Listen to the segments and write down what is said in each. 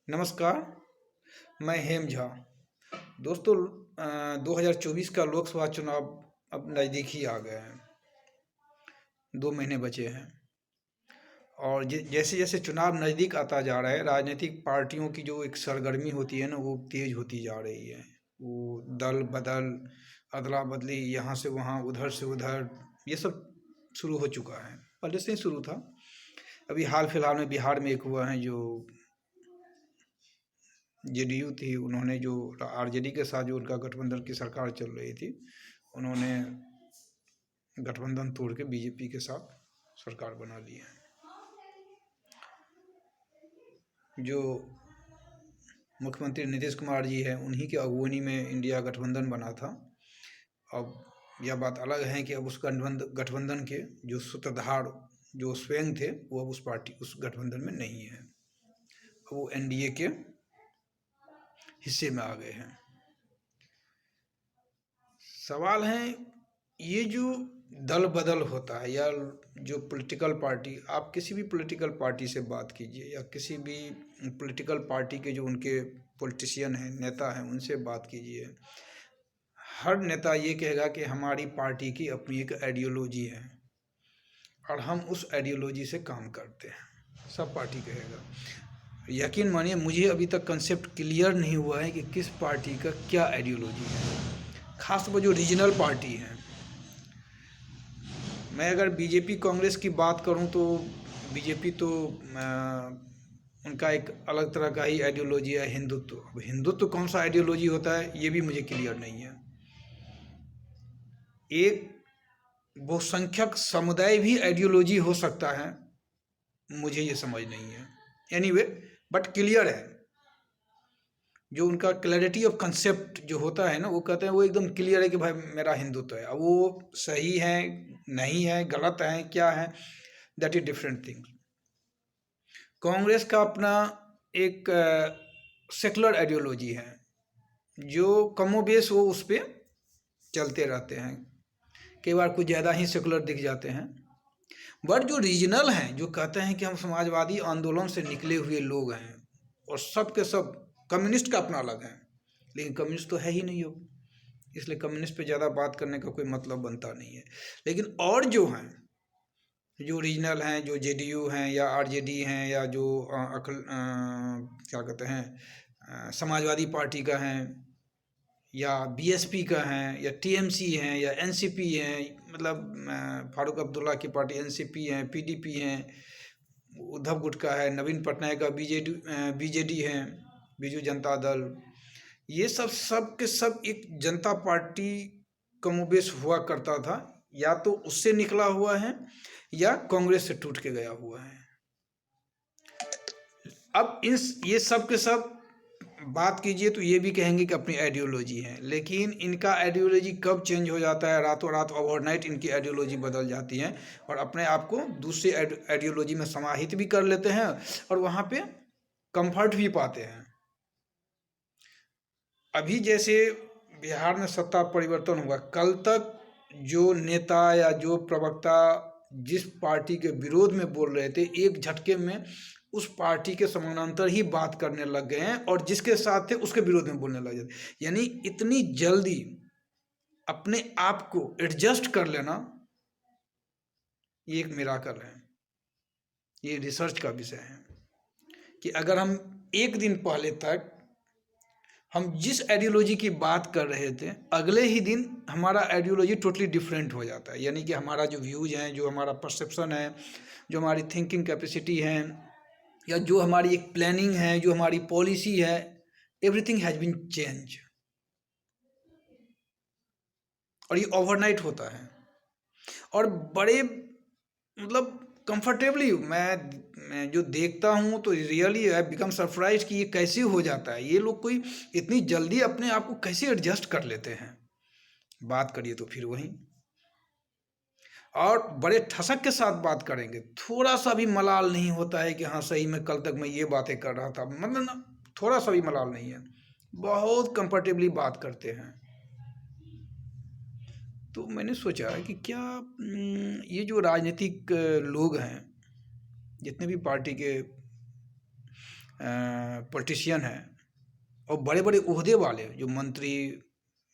नमस्कार, मैं हेम झा। दोस्तों 2024 का लोकसभा चुनाव अब नज़दीक ही आ गए हैं। 2 महीने बचे हैं और जैसे जैसे चुनाव नज़दीक आता जा रहा है, राजनीतिक पार्टियों की जो एक सरगर्मी होती है ना, वो तेज़ होती जा रही है। वो दल बदल, अदला बदली, यहाँ से वहाँ, उधर से उधर, ये सब शुरू हो चुका है। पहले से ही शुरू था। अभी हाल फिलहाल में बिहार में एक हुआ है, जो जेडीयू थी, उन्होंने जो आरजेडी के साथ जो उनका गठबंधन की सरकार चल रही थी, उन्होंने गठबंधन तोड़ के बीजेपी के साथ सरकार बना ली है। जो मुख्यमंत्री नीतीश कुमार जी हैं, उन्हीं के अगुवानी में इंडिया गठबंधन बना था। अब यह बात अलग है कि अब उस गठबंधन के जो सूत्रधार, जो स्वयं थे, वो अब उस गठबंधन में नहीं है। वो एनडीए के हिस्से में आ गए हैं। सवाल है, ये जो दल बदल होता है, या जो पॉलिटिकल पार्टी, आप किसी भी पॉलिटिकल पार्टी से बात कीजिए, या किसी भी पॉलिटिकल पार्टी के जो उनके पॉलिटिशियन हैं, नेता हैं, उनसे बात कीजिए, हर नेता ये कहेगा कि हमारी पार्टी की अपनी एक आइडियोलॉजी है और हम उस आइडियोलॉजी से काम करते हैं। सब पार्टी कहेगा। यकीन मानिए, मुझे अभी तक कंसेप्ट क्लियर नहीं हुआ है कि किस पार्टी का क्या आइडियोलॉजी है, खासतौर जो रीजनल पार्टी हैं। मैं अगर बीजेपी कांग्रेस की बात करूं तो बीजेपी तो उनका एक अलग तरह का ही आइडियोलॉजी है, हिंदुत्व। अब हिंदुत्व कौन सा आइडियोलॉजी होता है, ये भी मुझे क्लियर नहीं है। एक बहुसंख्यक समुदाय भी आइडियोलॉजी हो सकता है, मुझे ये समझ नहीं है। एनीवे, बट क्लियर है, जो उनका क्लैरिटी ऑफ कंसेप्ट जो होता है ना, वो कहते हैं, वो एकदम क्लियर है कि भाई मेरा हिंदुत्व है। अब वो सही है, नहीं है, गलत है, क्या है, that is different thing. Congress का अपना एक सेकुलर आइडियोलॉजी है, जो कमोबेश वो उस पर चलते रहते हैं। कई बार कुछ ज़्यादा ही सेकुलर दिख जाते हैं। बट जो रीजनल हैं, जो कहते हैं कि हम समाजवादी आंदोलन से निकले हुए लोग हैं, और सब के सब, कम्युनिस्ट का अपना अलग है, लेकिन कम्युनिस्ट तो है ही नहीं हो, इसलिए कम्युनिस्ट पे ज़्यादा बात करने का कोई मतलब बनता नहीं है। लेकिन और जो हैं, जो रीजनल हैं, जो जेडीयू हैं या आरजेडी हैं, या जो क्या कहते हैं, समाजवादी पार्टी का हैं, या बीएसपी का हैं, या टीएमसी हैं, या एनसीपी हैं, मतलब फारूक अब्दुल्ला की पार्टी एनसीपी हैं, पीडीपी हैं, उद्धव गुटका है, नवीन पटनायक का बीजेडी हैं, बीजू जनता दल, ये सब के सब एक जनता पार्टी कमोबेश हुआ करता था। या तो उससे निकला हुआ है, या कांग्रेस से टूट के गया हुआ है। अब ये सब के सब बात कीजिए तो ये भी कहेंगे कि अपनी आइडियोलॉजी है, लेकिन इनका आइडियोलॉजी कब चेंज हो जाता है, रातों रात ओवरनाइट इनकी आइडियोलॉजी बदल जाती है, और अपने आप को दूसरी आइडियोलॉजी में समाहित भी कर लेते हैं, और वहाँ पे कंफर्ट भी पाते हैं। अभी जैसे बिहार में सत्ता परिवर्तन हुआ, कल तक जो नेता या जो प्रवक्ता जिस पार्टी के विरोध में बोल रहे थे, एक झटके में उस पार्टी के समानांतर ही बात करने लग गए हैं, और जिसके साथ थे उसके विरोध में बोलने लग जाते। यानी इतनी जल्दी अपने आप को एडजस्ट कर लेना, ये एक मिराकल है। ये रिसर्च का विषय है कि अगर हम एक दिन पहले तक हम जिस आइडियोलॉजी की बात कर रहे थे, अगले ही दिन हमारा आइडियोलॉजी टोटली डिफरेंट हो जाता है। यानी कि हमारा जो व्यूज हैं, जो हमारा परसेप्शन है, जो हमारी थिंकिंग कैपेसिटी है, या जो हमारी एक प्लानिंग है, जो हमारी पॉलिसी है, एवरीथिंग हैज बीन चेंज। और ये ओवरनाइट होता है, और बड़े मतलब कंफर्टेबली मैं जो देखता हूँ तो रियली आई बिकम सरप्राइज कि ये कैसे हो जाता है। ये लोग कोई इतनी जल्दी अपने आप को कैसे एडजस्ट कर लेते हैं। बात करिए तो फिर वही, और बड़े ठसक के साथ बात करेंगे, थोड़ा सा भी मलाल नहीं होता है कि हाँ सही में कल तक मैं ये बातें कर रहा था, मतलब ना, थोड़ा सा भी मलाल नहीं है, बहुत कंफर्टेबली बात करते हैं। तो मैंने सोचा कि क्या ये जो राजनीतिक लोग हैं, जितने भी पार्टी के पॉलिटिशियन हैं और बड़े बड़े ओहदे वाले जो मंत्री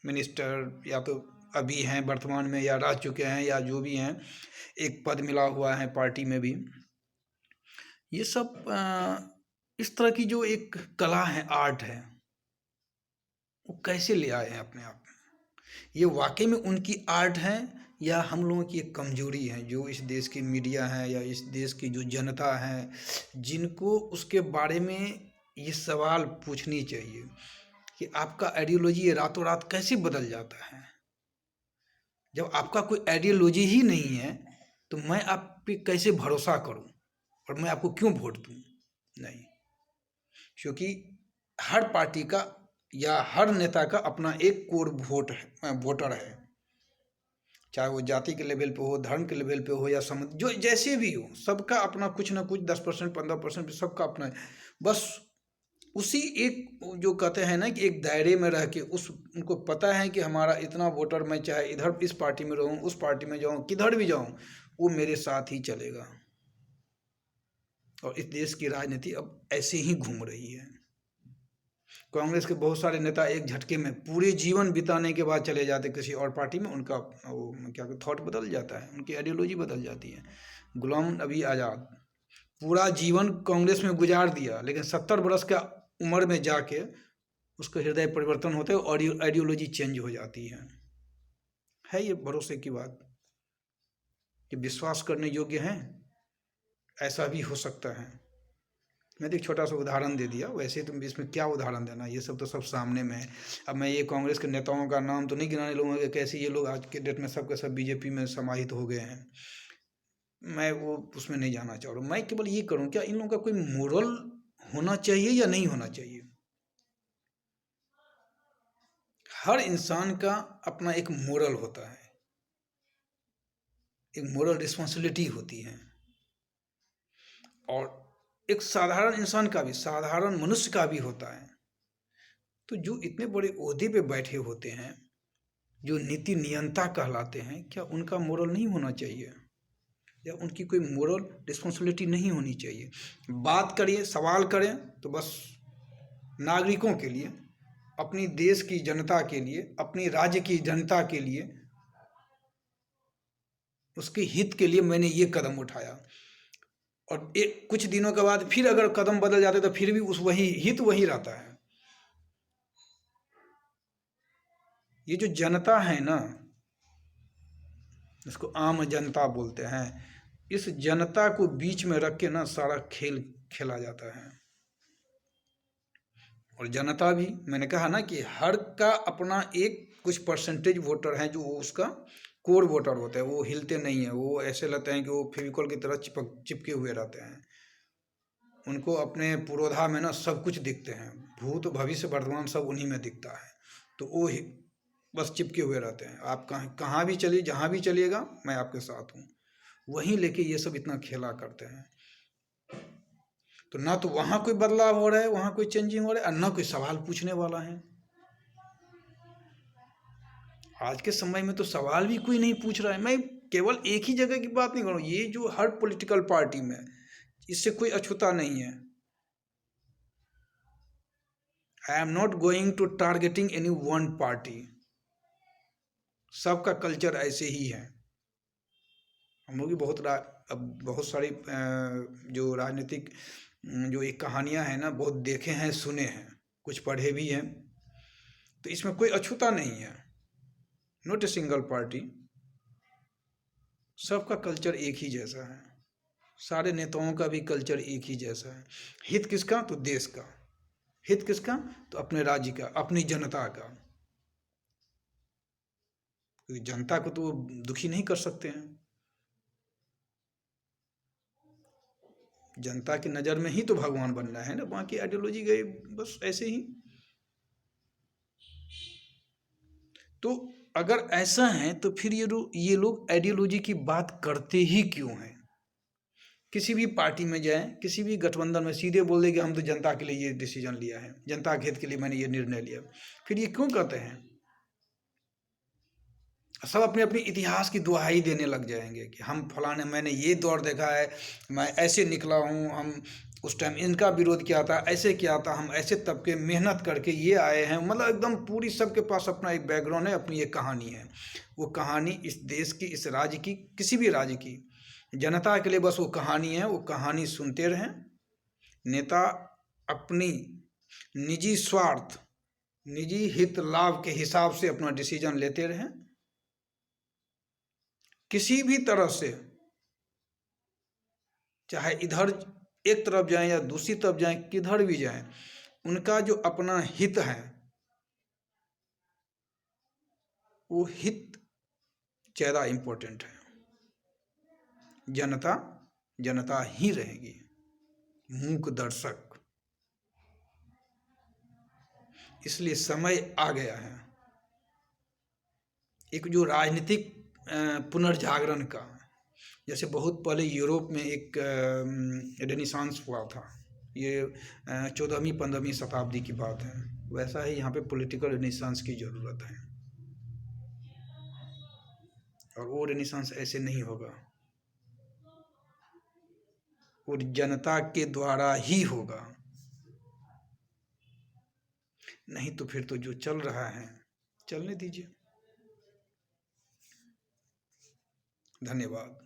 मिनिस्टर या तो अभी हैं वर्तमान में या रह चुके हैं या जो भी हैं, एक पद मिला हुआ है पार्टी में भी, ये सब इस तरह की जो एक कला है, आर्ट है, वो कैसे ले आए हैं अपने आप में? ये वाकई में उनकी आर्ट है या हम लोगों की एक कमजोरी है, जो इस देश की मीडिया है या इस देश की जो जनता है, जिनको उसके बारे में ये सवाल पूछनी चाहिए कि आपका आइडियोलॉजी ये रातों रात कैसे बदल जाता है? जब आपका कोई आइडियोलॉजी ही नहीं है तो मैं आप पे कैसे भरोसा करूं और मैं आपको क्यों वोट दूं? नहीं, क्योंकि हर पार्टी का या हर नेता का अपना एक कोर वोटर है, चाहे वो जाति के लेवल पे हो, धर्म के लेवल पे हो या जो जैसे भी हो, सबका अपना कुछ ना कुछ 10% 15% सबका अपना है। बस उसी एक जो कहते हैं ना कि एक दायरे में रह के उनको पता है कि हमारा इतना वोटर, मैं चाहे इधर इस पार्टी में रहूं, उस पार्टी में जाऊं, किधर भी जाऊं, वो मेरे साथ ही चलेगा। और इस देश की राजनीति अब ऐसे ही घूम रही है। कांग्रेस के बहुत सारे नेता एक झटके में पूरे जीवन बिताने के बाद चले जाते किसी और पार्टी में, उनका वो क्या थॉट बदल जाता है, उनकी आइडियोलॉजी बदल जाती है। गुलाम नबी आज़ाद पूरा जीवन कांग्रेस में गुजार दिया, लेकिन 70 वर्ष का उम्र में जाके उसका हृदय परिवर्तन होता है और आइडियोलॉजी चेंज हो जाती है ये भरोसे की बात कि विश्वास करने योग्य हैं, ऐसा भी हो सकता है। मैंने एक छोटा सा उदाहरण दे दिया, वैसे तुम इसमें क्या उदाहरण देना, ये सब तो सब सामने में है। अब मैं ये कांग्रेस के नेताओं का नाम तो नहीं गिनाने लूँगा कि कैसे ये लोग आज के डेट में सब के सब बीजेपी में समाहित हो गए हैं, मैं वो उसमें नहीं जाना चाह रहा हूँ। मैं केवल ये करूँ, क्या इन लोगों का कोई मोरल होना चाहिए या नहीं होना चाहिए? हर इंसान का अपना एक मोरल होता है, एक मोरल रिस्पॉन्सिबिलिटी होती है, और एक साधारण इंसान का भी, साधारण मनुष्य का भी होता है। तो जो इतने बड़े ओहदे पे बैठे होते हैं, जो नीति नियंता कहलाते हैं, क्या उनका मोरल नहीं होना चाहिए या उनकी कोई मोरल रिस्पॉन्सिबिलिटी नहीं होनी चाहिए? बात करिए, सवाल करें तो बस नागरिकों के लिए, अपनी देश की जनता के लिए, अपनी राज्य की जनता के लिए, उसके हित के लिए मैंने ये कदम उठाया, और एक कुछ दिनों के बाद फिर अगर कदम बदल जाते तो फिर भी उस वही हित वही रहता है। ये जो जनता है ना, इसको आम जनता बोलते हैं, इस जनता को बीच में रख के ना सारा खेल खेला जाता है। और जनता भी, मैंने कहा ना कि हर का अपना एक कुछ परसेंटेज वोटर है जो उसका कोर वोटर होता है, वो हिलते नहीं है, वो ऐसे लगते हैं कि वो फेविकॉल की तरह चिपके हुए रहते हैं। उनको अपने पुरोधा में ना सब कुछ दिखते हैं, भूत भविष्य वर्तमान सब उन्हीं में दिखता है, तो वो बस चिपके हुए रहते हैं। आप कहाँ भी चलिए, जहाँ भी चलिएगा मैं आपके साथ हूँ, वहीं लेके ये सब इतना खेला करते हैं। तो ना तो वहाँ कोई बदलाव हो रहा है, वहाँ कोई चेंजिंग हो रहा है, और ना कोई सवाल पूछने वाला है। आज के समय में तो सवाल भी कोई नहीं पूछ रहा है। मैं केवल एक ही जगह की बात नहीं कर रहा हूँ, ये जो हर पॉलिटिकल पार्टी में, इससे कोई अछूता नहीं है। I am not going to targeting any one party, सबका कल्चर ऐसे ही है। हम लोग भी अब बहुत सारी जो राजनीतिक जो एक कहानियां हैं ना, बहुत देखे हैं, सुने हैं, कुछ पढ़े भी हैं, तो इसमें कोई अछूता नहीं है। नॉट ए सिंगल पार्टी, सबका कल्चर एक ही जैसा है, सारे नेताओं का भी कल्चर एक ही जैसा है। हित किसका? तो देश का। हित किसका? तो अपने राज्य का, अपनी जनता का। क्योंकि जनता को तो दुखी नहीं कर सकते हैं, जनता की नज़र में ही तो भगवान बनना है ना, बाकी आइडियोलॉजी गई बस ऐसे ही। तो अगर ऐसा है तो फिर ये लोग आइडियोलॉजी की बात करते ही क्यों हैं? किसी भी पार्टी में जाएं, किसी भी गठबंधन में सीधे बोल दें कि हम तो जनता के लिए ये डिसीजन लिया है, जनता के हित के लिए मैंने ये निर्णय लिया, फिर ये क्यों कहते हैं? सब अपने अपने इतिहास की दुहाई देने लग जाएंगे कि हम फलाने, मैंने ये दौर देखा है, मैं ऐसे निकला हूँ, हम उस टाइम इनका विरोध किया था, ऐसे किया था, हम ऐसे तबके मेहनत करके ये आए हैं, मतलब एकदम पूरी सबके पास अपना एक बैकग्राउंड है, अपनी एक कहानी है। वो कहानी इस देश की, इस राज्य की, किसी भी राज्य की जनता के लिए बस वो कहानी है। वो कहानी सुनते रहें। नेता अपनी निजी स्वार्थ, निजी हित लाभ के हिसाब से अपना डिसीजन लेते रहें। किसी भी तरह से, चाहे इधर एक तरफ जाएं या दूसरी तरफ जाएं, किधर भी जाएं, उनका जो अपना हित है, वो हित ज़्यादा इम्पोर्टेंट है। जनता जनता ही रहेगी, मूक दर्शक। इसलिए समय आ गया है एक जो राजनीतिक पुनर्जागरण का। जैसे बहुत पहले यूरोप में एक रेनेसांस हुआ था, ये 14वीं 15वीं शताब्दी की बात है। वैसा ही यहाँ पे पॉलिटिकल रेनेसांस की ज़रूरत है, और वो रेनेसांस ऐसे नहीं होगा, वो जनता के द्वारा ही होगा। नहीं तो फिर तो जो चल रहा है चलने दीजिए। धन्यवाद।